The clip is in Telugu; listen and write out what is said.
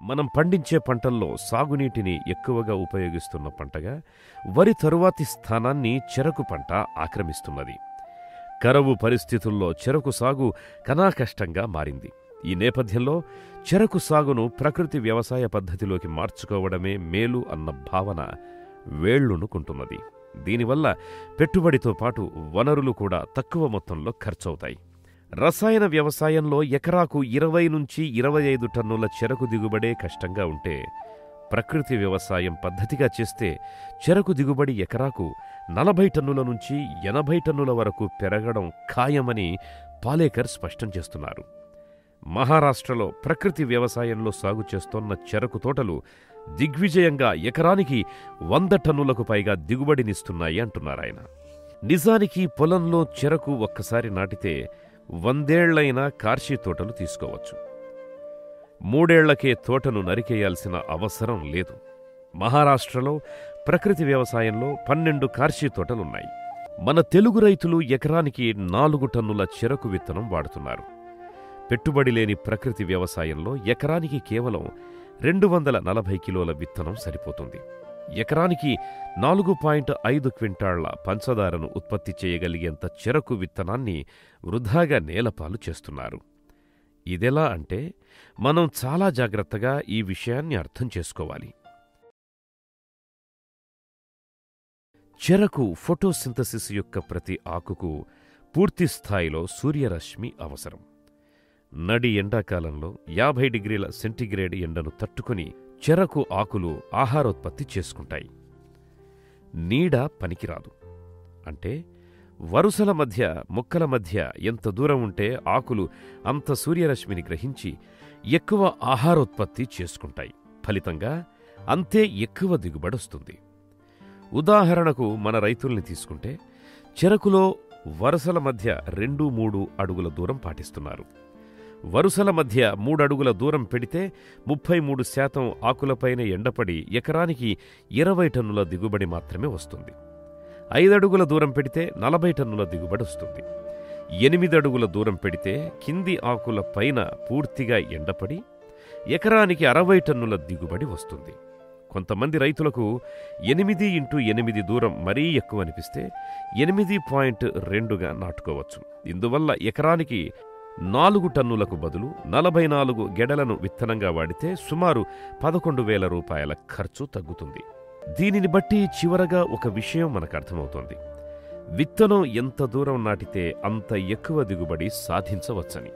మనం పండించే పంటల్లో సాగునీటిని ఎక్కువగా ఉపయోగిస్తున్న పంటగా వరి తరువాతి స్థానాన్ని చెరకు పంట ఆక్రమిస్తున్నది. కరువు పరిస్థితుల్లో చెరకు సాగు కనాకష్టంగా మారింది. ఈ నేపథ్యంలో చెరకు సాగును ప్రకృతి వ్యవసాయ పద్ధతిలోకి మార్చుకోవడమే మేలు అన్న భావన వేళ్లునుకుంటున్నది. దీనివల్ల పెట్టుబడితో పాటు వనరులు కూడా తక్కువ మొత్తంలో ఖర్చవుతాయి. రసాయన వ్యవసాయంలో ఎకరాకు 20 నుంచి 25 టన్నుల చెరకు దిగుబడే కష్టంగా ఉంటే, ప్రకృతి వ్యవసాయం పద్ధతిగా చేస్తే చెరకు దిగుబడి ఎకరాకు 40 టన్నుల నుంచి 80 టన్నుల వరకు పెరగడం ఖాయమని పాలేకర్ స్పష్టం చేస్తున్నారు. మహారాష్ట్రలో ప్రకృతి వ్యవసాయంలో సాగు చేస్తోన్న చెరకు తోటలు దిగ్విజయంగా ఎకరానికి 100 టన్నులకు పైగా దిగుబడినిస్తున్నాయి అంటున్నారాయన. నిజానికి పొలంలో చెరకు ఒక్కసారి నాటితే 100 ఏళ్లైనా కార్షి తోటలు తీసుకోవచ్చు. 3 ఏళ్లకే తోటను నరికేయాల్సిన అవసరం లేదు. మహారాష్ట్రలో ప్రకృతి వ్యవసాయంలో 12 కార్షి తోటలున్నాయి. మన తెలుగు రైతులు ఎకరానికి 4 టన్నుల చెరకు విత్తనం వాడుతున్నారు. పెట్టుబడి లేని ప్రకృతి వ్యవసాయంలో ఎకరానికి కేవలం 240 కిలోల విత్తనం సరిపోతుంది. ఎకరానికి 4.5 క్వింటాళ్ల పంచదారను ఉత్పత్తి చేయగలిగేంత చెరకు విత్తనాన్ని వృధాగా నేలపాలు చేస్తున్నారు. ఇదెలా అంటే మనం చాలా జాగ్రత్తగా ఈ విషయాన్ని అర్థం చేసుకోవాలి. చెరకు ఫోటోసింథసిస్ యొక్క ప్రతి ఆకుకు పూర్తి స్థాయిలో సూర్యరశ్మి అవసరం. నడి ఎండాకాలంలో 50 డిగ్రీల సెంటీగ్రేడ్ ఎండను తట్టుకుని చెరకు ఆకులు ఆహారోత్పత్తి చేసుకుంటాయి. నీడ పనికిరాదు. అంటే వరుసల మధ్య మొక్కల మధ్య ఎంత దూరం ఉంటే ఆకులు అంత సూర్యరశ్మిని గ్రహించి ఎక్కువ ఆహారోత్పత్తి చేసుకుంటాయి. ఫలితంగా అంతే ఎక్కువ దిగుబడొస్తుంది. ఉదాహరణకు మన రైతుల్ని తీసుకుంటే చెరకులో వరుసల మధ్య 2-3 అడుగుల దూరం పాటిస్తున్నారు. వరుసల మధ్య 3 అడుగుల దూరం పెడితే 33% ఆకులపైన ఎండపడి ఎకరానికి 20 టన్నుల దిగుబడి మాత్రమే వస్తుంది. 5 అడుగుల దూరం పెడితే 40 టన్నుల దిగుబడి వస్తుంది. 8 అడుగుల దూరం పెడితే కింది ఆకుల పైన పూర్తిగా ఎండపడి ఎకరానికి 60 టన్నుల దిగుబడి వస్తుంది. కొంతమంది రైతులకు 8x8 దూరం మరీ ఎక్కువ అనిపిస్తే 8.2గా నాటుకోవచ్చు. ఇందువల్ల ఎకరానికి 4 టన్నులకు బదులు 44 గెడలను విత్తనంగా వాడితే సుమారు 11,000 రూపాయల ఖర్చు తగ్గుతుంది. దీనిని బట్టి చివరగా ఒక విషయం మనకర్థమవుతోంది. విత్తనం ఎంత దూరం నాటితే అంత ఎక్కువ దిగుబడి సాధించవచ్చని.